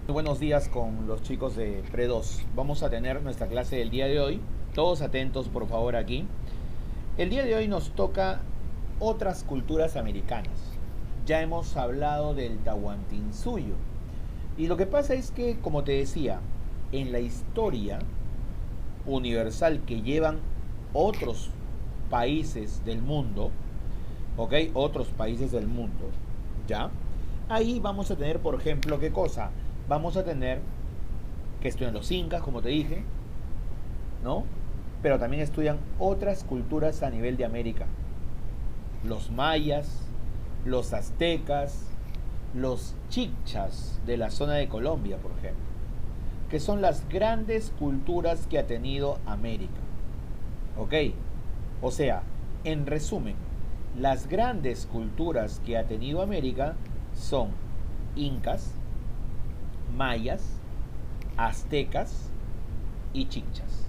Muy buenos días con los chicos de Pre2. Vamos a tener nuestra clase del día de hoy. Todos atentos, por favor, aquí. El día de hoy nos toca otras culturas americanas. Ya hemos hablado del Tahuantinsuyo. Y lo que pasa es que, como te decía, en la historia universal que llevan otros países del mundo, ¿ok? Otros países del mundo, ¿ya? Ahí vamos a tener, por ejemplo, ¿qué cosa? Vamos a tener que estudian los incas, como te dije, ¿no? Pero también estudian otras culturas a nivel de América. Los mayas, los aztecas, los chichas de la zona de Colombia, por ejemplo, que son las grandes culturas que ha tenido América. ¿Ok? O sea, en resumen, las grandes culturas que ha tenido América son incas, mayas, aztecas y chichas.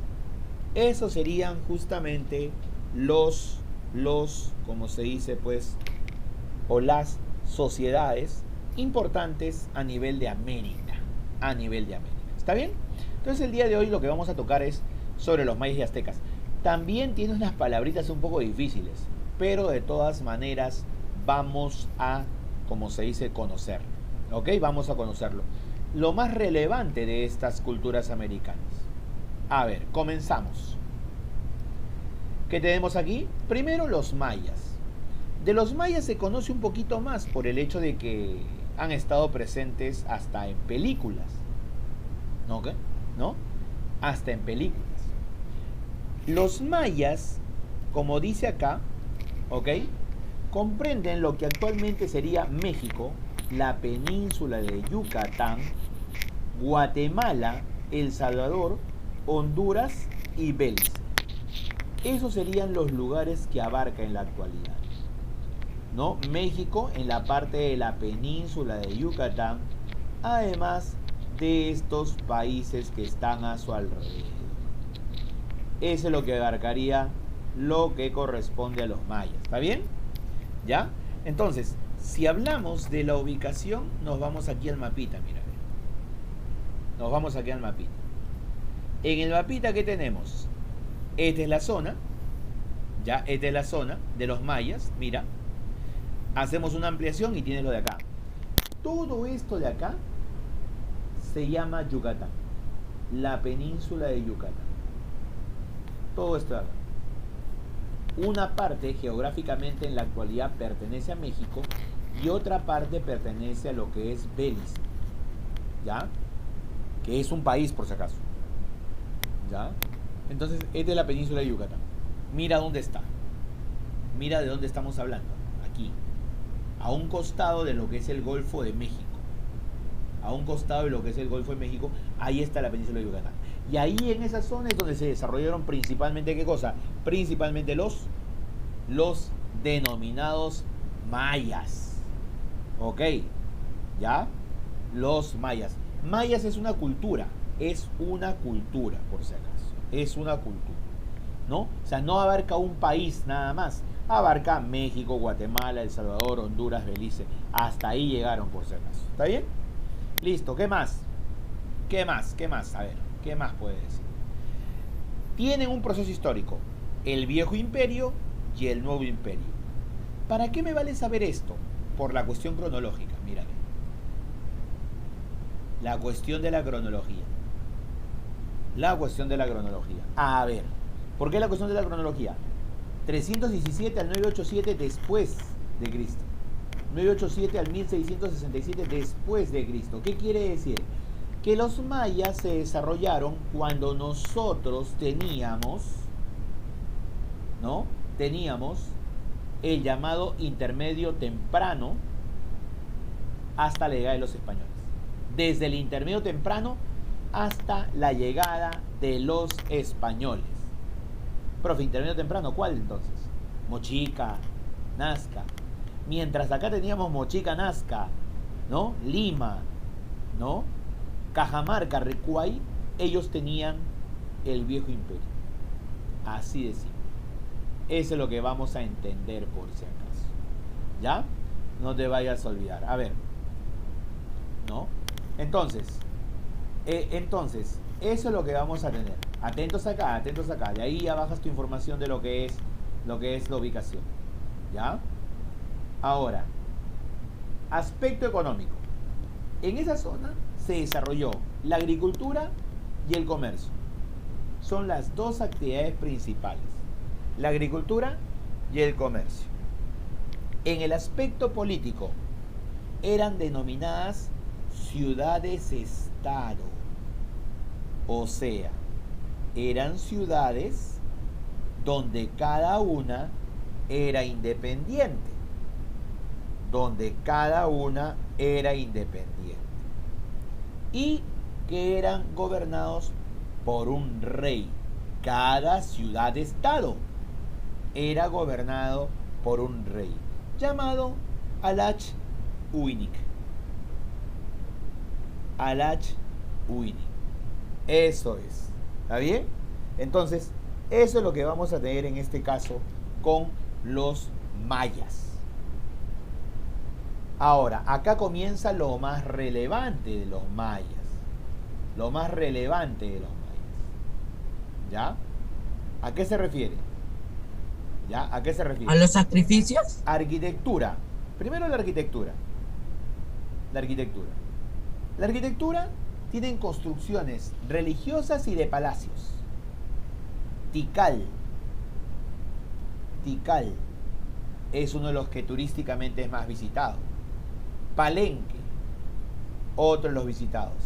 Esos serían justamente como se dice, pues, o las sociedades importantes a nivel de América. A nivel de América. ¿Está bien? Entonces el día de hoy lo que vamos a tocar es sobre los mayas y aztecas. También tiene unas palabritas un poco difíciles, pero de todas maneras vamos a, como se dice, conocer. ¿Ok? Vamos a conocerlo. Lo más relevante de estas culturas americanas. A ver, comenzamos. ¿Qué tenemos aquí? Primero los mayas. De los mayas se conoce un poquito más por el hecho de que han estado presentes hasta en películas. ¿No? ¿Qué? ¿No? Hasta en películas. Los mayas, como dice acá, ¿ok? Comprenden lo que actualmente sería México, la península de Yucatán, Guatemala, El Salvador, Honduras y Belice. Esos serían los lugares que abarca en la actualidad, ¿no? México en la parte de la península de Yucatán, además de estos países que están a su alrededor. Eso es lo que abarcaría lo que corresponde a los mayas. ¿Está bien? ¿Ya? Entonces, si hablamos de la ubicación, nos vamos aquí al mapita, mira. Nos vamos aquí al mapita. En el mapita, ¿qué tenemos? Esta es la zona, ya, esta es la zona de los mayas, mira. Hacemos una ampliación y tienes lo de acá. Todo esto de acá se llama Yucatán, la península de Yucatán. Todo esto de acá. Una parte geográficamente en la actualidad pertenece a México y otra parte pertenece a lo que es Belice, ¿ya? Que es un país, por si acaso, ¿ya? Entonces, esta es la península de Yucatán. Mira dónde está. Mira de dónde estamos hablando. Aquí. A un costado de lo que es el Golfo de México. A un costado de lo que es el Golfo de México, ahí está la península de Yucatán. Y ahí en esa zona es donde se desarrollaron principalmente, ¿qué cosa? Principalmente los denominados mayas. ¿Ok? ¿Ya? Los mayas. Mayas es una cultura. Es una cultura, por si acaso. Es una cultura, ¿no? O sea, no abarca un país nada más. Abarca México, Guatemala, El Salvador, Honduras, Belice. Hasta ahí llegaron, por si acaso. ¿Está bien? Listo. ¿Qué más? ¿Qué más? ¿Qué más? A ver, ¿qué más puede decir? Tienen un proceso histórico. El viejo imperio y el nuevo imperio. ¿Para qué me vale saber esto? Por la cuestión cronológica. Mírame. La cuestión de la cronología. La cuestión de la cronología. A ver, ¿por qué la cuestión de la cronología? 317 al 987 después de Cristo. 987 al 1667 después de Cristo. ¿Qué quiere decir? Que los mayas se desarrollaron cuando nosotros teníamos, ¿no? Teníamos el llamado intermedio temprano hasta la llegada de los españoles. Desde el intermedio temprano hasta la llegada de los españoles. Profe, intermedio temprano, ¿cuál entonces? Mochica, Nazca. Mientras acá teníamos Mochica, Nazca, ¿no? Lima, ¿no? Cajamarca, Recuay, ellos tenían el viejo imperio. Así de simple. Eso es lo que vamos a entender por si acaso. ¿Ya? No te vayas a olvidar. A ver. ¿No? Entonces, Entonces, eso es lo que vamos a tener. Atentos acá, atentos acá. De ahí ya bajas tu información de lo que es la ubicación. ¿Ya? Ahora, aspecto económico. En esa zona se desarrolló la agricultura y el comercio. Son las dos actividades principales. La agricultura y el comercio. En el aspecto político, eran denominadas ciudades-estado. O sea, eran ciudades donde cada una era independiente. Donde cada una era independiente. Y que eran gobernados por un rey. Cada ciudad-estado era gobernado por un rey llamado Alach Uinik. Alach Uinik. Eso es. ¿Está bien? Entonces, eso es lo que vamos a tener en este caso con los mayas. Ahora, acá comienza lo más relevante de los mayas. Lo más relevante de los mayas. ¿Ya? ¿A qué se refiere? ¿Ya? ¿A qué se refiere? ¿A los sacrificios? Arquitectura. Primero la arquitectura. La arquitectura. La arquitectura tiene construcciones religiosas y de palacios. Tikal. Tikal es uno de los que turísticamente es más visitado. Palenque, otro de los visitados.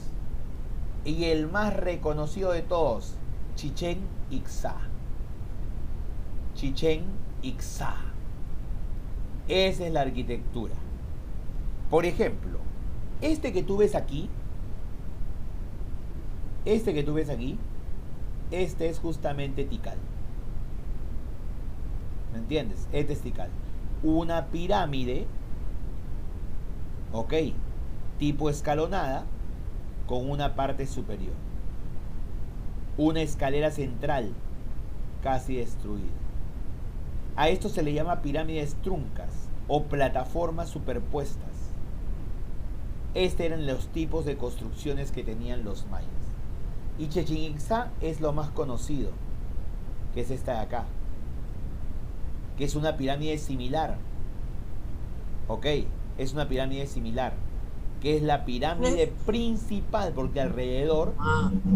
Y el más reconocido de todos, Chichén Itzá. Chichén Itzá. Esa es la arquitectura. Por ejemplo, este que tú ves aquí, este es justamente Tikal. ¿Me entiendes? Este es Tikal. Una pirámide, ok, tipo escalonada, con una parte superior. Una escalera central, casi destruida. A esto se le llama pirámides truncas o plataformas superpuestas. Estos eran los tipos de construcciones que tenían los mayas. Y Chichén Itzá es lo más conocido, que es esta de acá, que es una pirámide similar. Ok, es una pirámide similar, que es la pirámide principal, porque alrededor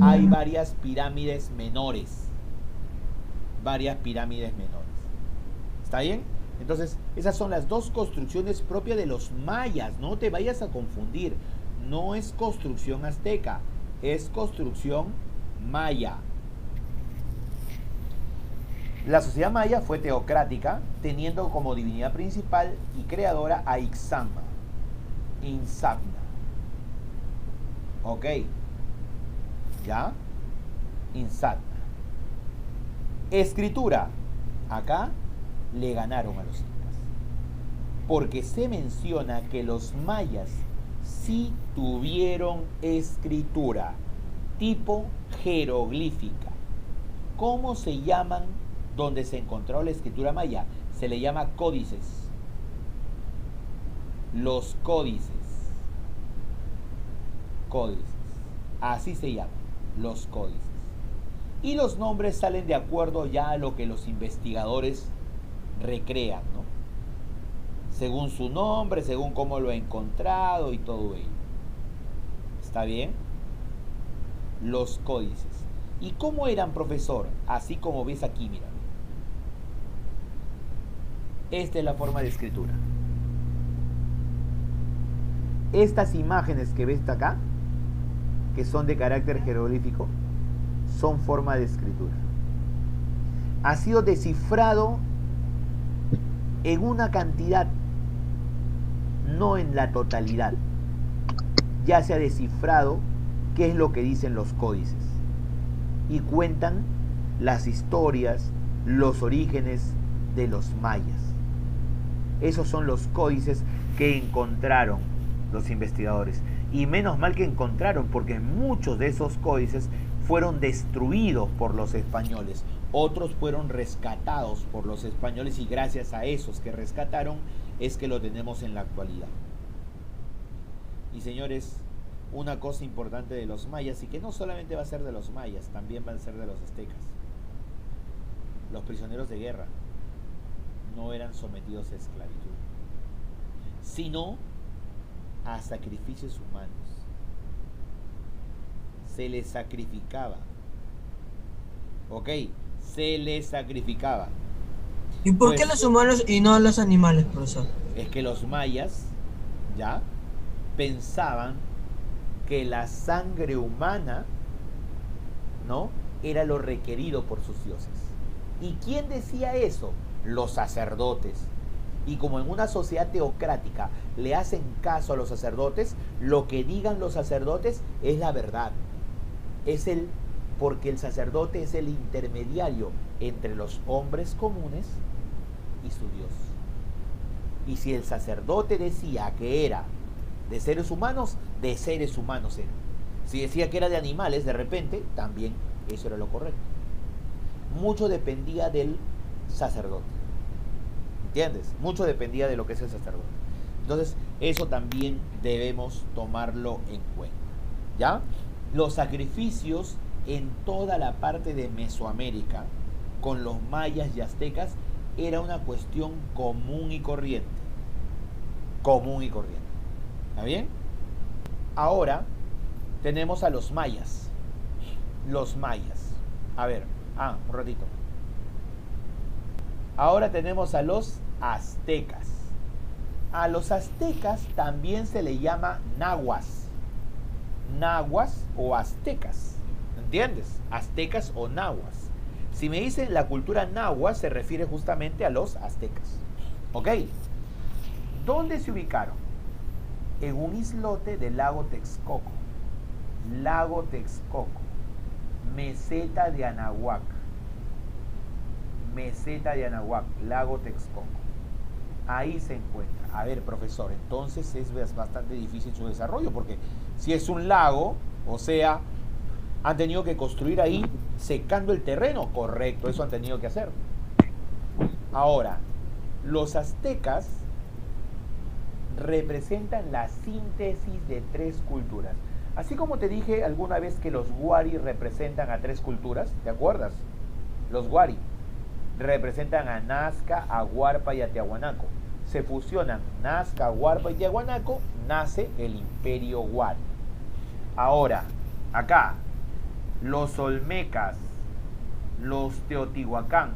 hay varias pirámides menores. Varias pirámides menores. ¿Está bien? Entonces, esas son las dos construcciones propias de los mayas. No te vayas a confundir. No es construcción azteca, es construcción maya. La sociedad maya fue teocrática, teniendo como divinidad principal y creadora a Ixama, Inzagna. ¿Ok? ¿Ya? Inzagna. Escritura. Acá le ganaron a los incas, porque se menciona que los mayas sí tuvieron escritura tipo jeroglífica. ¿Cómo se llaman donde se encontró la escritura maya? Se le llama códices. Los códices. Códices. Así se llaman, los códices. Y los nombres salen de acuerdo ya a lo que los investigadores recrean, ¿no? Según su nombre, según cómo lo he encontrado y todo ello. ¿Está bien? Los códices. ¿Y cómo eran, profesor? Así como ves aquí, mira. Esta es la forma de escritura. Estas imágenes que ves acá, que son de carácter jeroglífico, son forma de escritura. Ha sido descifrado en una cantidad, no en la totalidad. Ya se ha descifrado qué es lo que dicen los códices y cuentan las historias, los orígenes de los mayas. Esos son los códices que encontraron los investigadores. Y menos mal que encontraron, porque muchos de esos códices fueron destruidos por los españoles. Otros fueron rescatados por los españoles, y gracias a esos que rescataron es que lo tenemos en la actualidad. Y señores, una cosa importante de los mayas, y que no solamente va a ser de los mayas, también va a ser de los aztecas. Los prisioneros de guerra no eran sometidos a esclavitud, sino a sacrificios humanos. Se les sacrificaba. ¿Ok? Se les sacrificaba. ¿Y por qué Pues los humanos y no los animales, profesor? es que los mayas, ¿ya?, pensaban que la sangre humana, ¿no?, era lo requerido por sus dioses. ¿Y quién decía eso? Los sacerdotes. Y como en una sociedad teocrática le hacen caso a los sacerdotes, lo que digan los sacerdotes es la verdad. Porque el sacerdote es el intermediario entre los hombres comunes y su Dios. Y si el sacerdote decía que era de seres humanos era. Si decía que era de animales, de repente, también eso era lo correcto. Mucho dependía del sacerdote. ¿Entiendes? Mucho dependía de lo que es el sacerdote. Entonces, eso también debemos tomarlo en cuenta. ¿Ya? Los sacrificios en toda la parte de Mesoamérica, con los mayas y aztecas, era una cuestión común y corriente. Común y corriente. ¿Está bien? Ahora tenemos a los mayas. Los mayas. A ver, un ratito. Ahora tenemos a los aztecas. A los aztecas también se le llama nahuas. Nahuas o aztecas. ¿Entiendes? Aztecas o nahuas. Si me dicen la cultura nahua, se refiere justamente a los aztecas. ¿Ok? ¿Dónde se ubicaron? En un islote del lago Texcoco. Lago Texcoco. Meseta de Anahuac. Meseta de Anahuac, lago Texcoco. Ahí se encuentra. A ver, profesor, entonces es bastante difícil su desarrollo, porque si es un lago, o sea, han tenido que construir ahí secando el terreno. Correcto, eso han tenido que hacer. Ahora, los aztecas representan la síntesis de tres culturas. Así como te dije alguna vez que los Wari representan a tres culturas, ¿te acuerdas? Los Wari representan a Nazca, a Huarpa y a Tiahuanaco. Se fusionan Nazca, Huarpa y Tiahuanaco, nace el Imperio Wari. Ahora, acá, los olmecas, los teotihuacán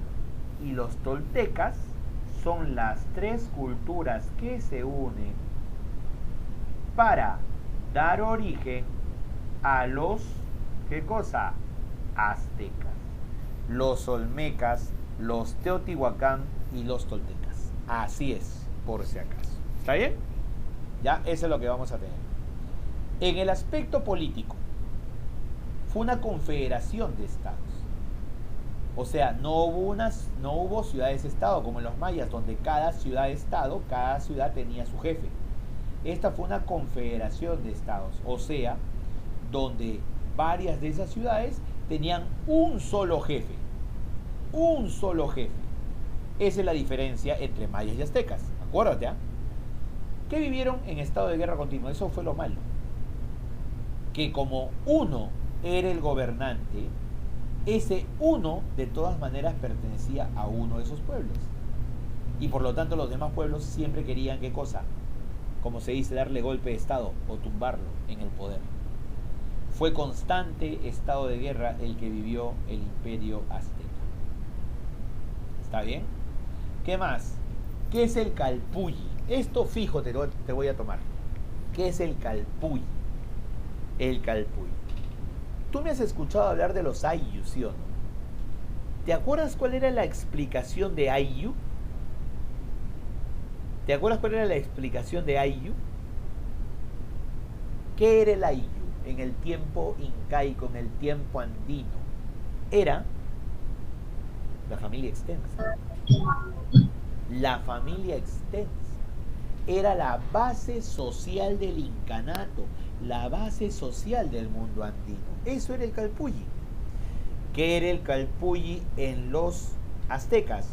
y los toltecas son las tres culturas que se unen para dar origen a los, ¿qué cosa? Aztecas. Los olmecas, los teotihuacán y los toltecas. Así es, por si acaso. ¿Está bien? Ya, eso es lo que vamos a tener. En el aspecto político, fue una confederación de estados. O sea, no hubo ciudades-estado como en los mayas, donde cada ciudad-estado, cada ciudad tenía su jefe. Esta fue una confederación de estados, o sea, donde varias de esas ciudades tenían un solo jefe. Un solo jefe. Esa es la diferencia entre mayas y aztecas. Acuérdate, ¿eh? Que vivieron en estado de guerra continua. Eso fue lo malo. Que como uno era el gobernante, ese uno de todas maneras pertenecía a uno de esos pueblos. Y por lo tanto los demás pueblos siempre querían, ¿qué cosa? Como se dice, darle golpe de estado o tumbarlo en el poder. Fue constante estado de guerra el que vivió el imperio azteca. ¿Está bien? ¿Qué más? ¿Qué es el calpulli? Esto fijo te voy a tomar. ¿Qué es el calpulli? El calpulli. Tú me has escuchado hablar de los ayllu, ¿sí o no? ¿Te acuerdas cuál era la explicación de ayllu? ¿Te acuerdas cuál era la explicación de ayllu? ¿Qué era el ayllu en el tiempo incaico, en el tiempo andino? Era la familia extensa. La familia extensa era la base social del incanato, la base social del mundo andino. Eso era el calpulli. ¿Qué era el calpulli en los aztecas?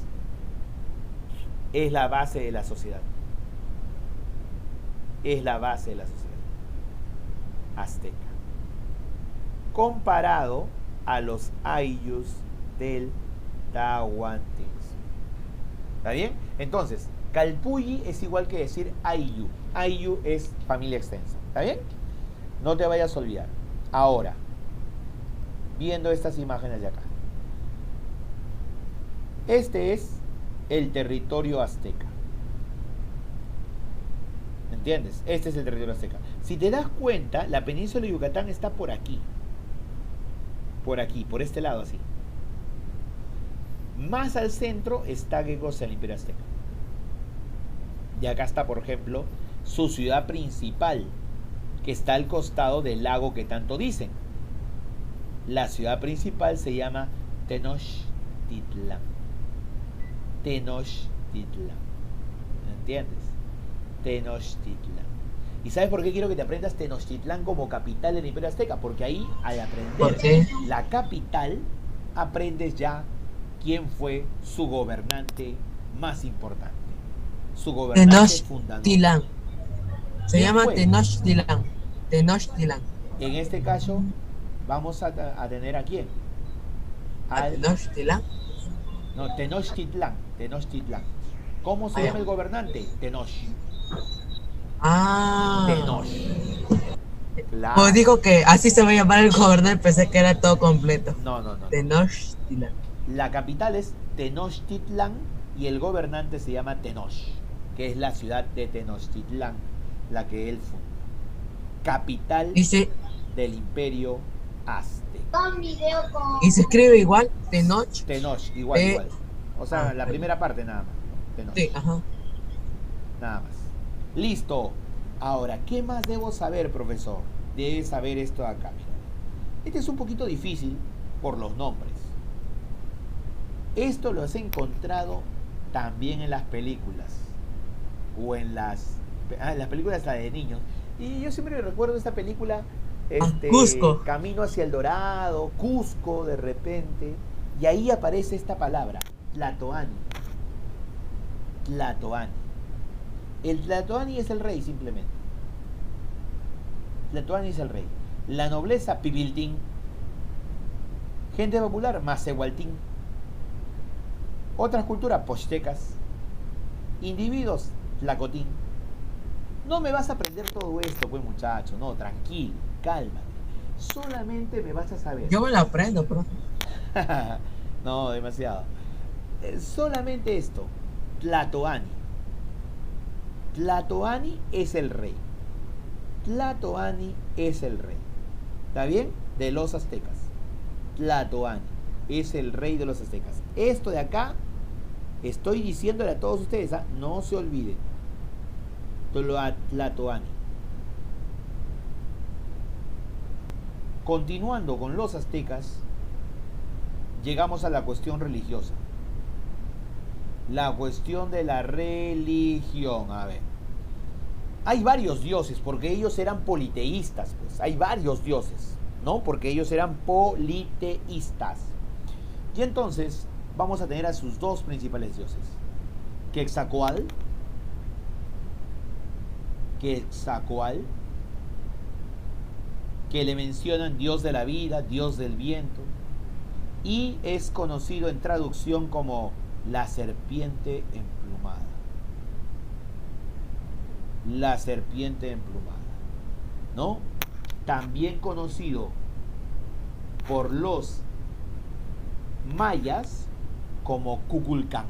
Es la base de la sociedad. Es la base de la sociedad. azteca, comparado a los ayllus del Tahuantinsuyo. ¿Está bien? Entonces, Calpulli es igual que decir ayllu. Ayllu es familia extensa. ¿Está bien? No te vayas a olvidar. Ahora, viendo estas imágenes de acá. Este es el territorio azteca. ¿Entiendes? Este es el territorio azteca. Si te das cuenta, la península de Yucatán está por aquí. Por aquí, por este lado así. Más al centro está, ¿qué cosa? El Imperio Azteca. Y acá está, por ejemplo, su ciudad principal, que está al costado del lago que tanto dicen. La ciudad principal se llama Tenochtitlán. Tenochtitlán. ¿Me entiendes? Tenochtitlán. ¿Y sabes por qué quiero que te aprendas Tenochtitlán como capital del Imperio Azteca? Porque ahí, al aprender la capital, aprendes ya quién fue su gobernante más importante. Su gobernante fundador. Tenochtitlán. Se llama fue? Tenochtitlán. Tenochtitlán. En este caso, vamos a tener a quién. Tenochtitlán. No, Tenochtitlán. Tenochtitlán. ¿Cómo se llama el gobernante? Tenoch. Tenoch. Claro. Pues dijo que así se va a llamar el gobernador, pensé que era todo completo. No. Tenochtitlán. La capital es Tenochtitlán y el gobernante se llama Tenoch, que es la ciudad de Tenochtitlán, la que él fundó. Capital del Imperio Azteca. Y se escribe igual, Tenoch. Tenoch, igual. O sea, la primera parte nada más. Tenoch. Sí, ajá. Nada más. Listo. Ahora, ¿qué más debo saber, profesor? Debes saber esto de acá. Mira. Este es un poquito difícil por los nombres. Esto lo has encontrado también en las películas. O en las películas de niños. Y yo siempre recuerdo esta película, Cusco. Camino hacia el Dorado, Cusco de repente. Y ahí aparece esta palabra, Tlatoani. Tlatoani. El Tlatoani es el rey simplemente. Tlatoani es el rey. La nobleza, Pipiltín. Gente popular, Macehualtín. Otras culturas, Pochtecas. Individuos, Tlacotín. No me vas a aprender todo esto, pues muchacho. No, tranquilo, cálmate. Solamente me vas a saber. Yo me lo aprendo, profe. No, demasiado. Solamente esto. Tlatoani. Tlatoani es el rey. Tlatoani es el rey. ¿Está bien? De los aztecas. Tlatoani es el rey de los aztecas. Esto de acá, estoy diciéndole a todos ustedes, ¿ah? No se olviden. Tlatoani. Continuando con los aztecas, llegamos a la cuestión religiosa. La cuestión de la religión. A ver. Hay varios dioses, porque ellos eran politeístas, pues. Hay varios dioses, ¿no? Porque ellos eran politeístas. Y entonces vamos a tener a sus dos principales dioses. Quetzalcóatl, que le mencionan Dios de la vida, Dios del viento, y es conocido en traducción como la serpiente emplumada. La serpiente emplumada, ¿no? También conocido por los mayas como Kukulcán.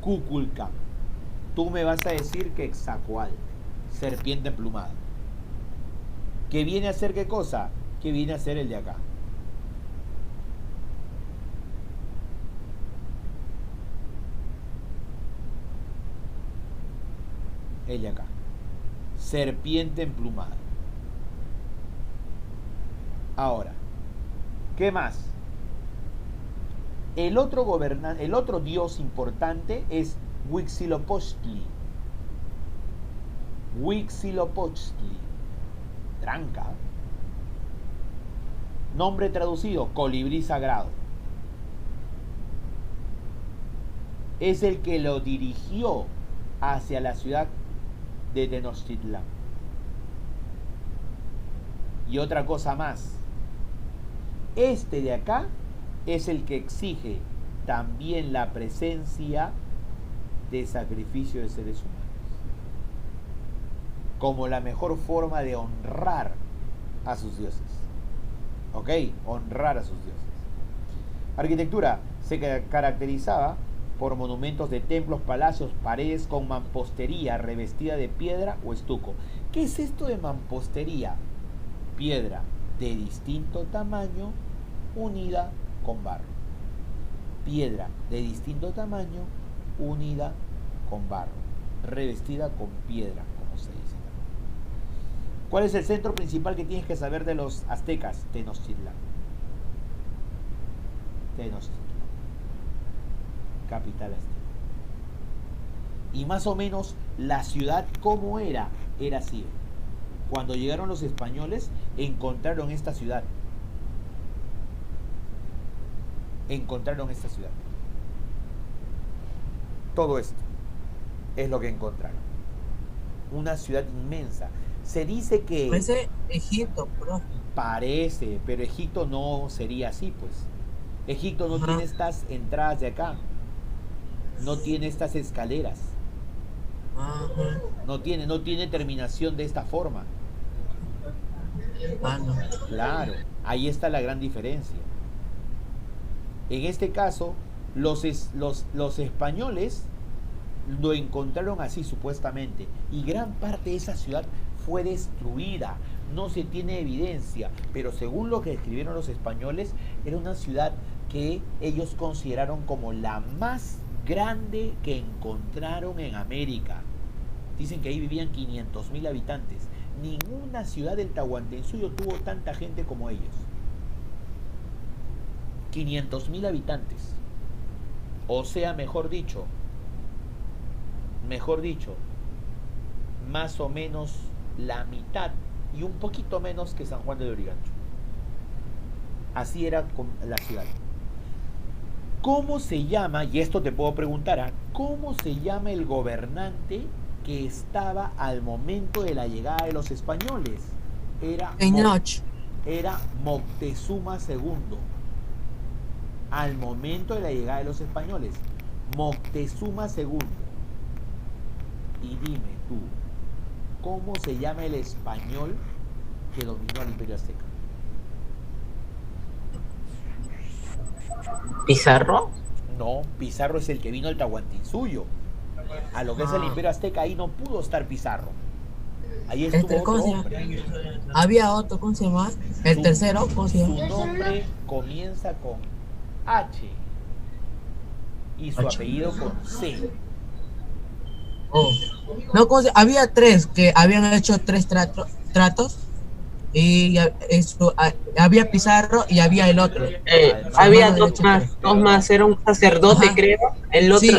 Kukulcán. Tú me vas a decir que Quetzalcóatl, serpiente emplumada. ¿Que viene a ser qué cosa? Que viene a ser el de acá. El de acá. Serpiente emplumada. Ahora, ¿qué más? El otro dios importante es Huitzilopochtli. Huitzilopochtli. Tranca. Nombre traducido, colibrí sagrado. Es el que lo dirigió hacia la ciudad de Tenochtitlán. Y otra cosa más, este de acá es el que exige también la presencia de sacrificio de seres humanos, como la mejor forma de honrar a sus dioses. ¿Ok? Honrar a sus dioses. Arquitectura se caracterizaba por monumentos de templos, palacios, paredes con mampostería revestida de piedra o estuco. ¿Qué es esto de mampostería? Piedra de distinto tamaño unida con barro. Piedra de distinto tamaño unida con barro, revestida con piedra, como se dice. ¿Cuál es el centro principal que tienes que saber de los aztecas? Tenochtitlán. Tenochtitlán, capital azteca. Y más o menos la ciudad, ¿cómo era? Era así. Cuando llegaron los españoles, encontraron esta ciudad. Encontraron esta ciudad. Todo esto es lo que encontraron. Una ciudad inmensa. Se dice que... Parece Egipto, bro. Parece, pero Egipto no sería así, pues. Egipto no tiene estas entradas de acá. No tiene estas escaleras. No tiene terminación de esta forma. No. Claro, ahí está la gran diferencia. En este caso, los españoles lo encontraron así supuestamente, y gran parte de esa ciudad fue destruida. No se tiene evidencia, pero según lo que escribieron los españoles, era una ciudad que ellos consideraron como la más grande que encontraron en América. Dicen que ahí vivían 500.000 habitantes. Ninguna ciudad del Tahuantinsuyo tuvo tanta gente como ellos. 500.000 habitantes. O sea, mejor dicho, más o menos la mitad y un poquito menos que San Juan de Lurigancho. Así era la ciudad. ¿Cómo se llama? Y esto te puedo preguntar, ¿cómo se llama el gobernante que estaba al momento de la llegada de los españoles? Era Moctezuma II. Al momento de la llegada de los españoles, Moctezuma II. Y dime tú, ¿cómo se llama el español que dominó al Imperio Azteca? ¿Pizarro? No, Pizarro es el que vino al Tahuantinsuyo. A lo que es el Imperio Azteca, ahí no pudo estar Pizarro. Ahí estuvo otro hombre. Había otro, ¿cómo se llama? El tercero, ¿cómo se llama? Su nombre comienza con H y su apellido con C. No, había tres que habían hecho tres tratos y había Pizarro y había el otro. Había dos más, era un sacerdote, creo. El otro, sí.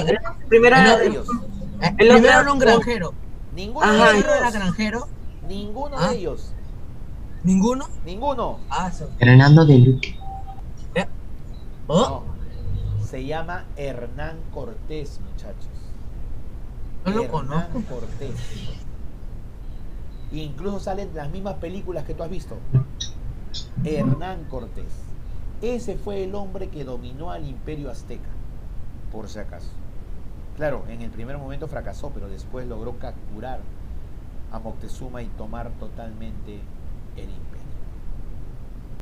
Primero era un granjero. Ninguno de ellos era granjero. Ninguno de ellos. ¿Ninguno? Ninguno. Hernando de Luque. No, se llama Hernán Cortés, muchachos. No lo conozco. Cortés. Incluso salen las mismas películas que tú has visto. Hernán Cortés. Ese fue el hombre que dominó al Imperio Azteca, por si acaso. Claro, en el primer momento fracasó, pero después logró capturar a Moctezuma y tomar totalmente el imperio.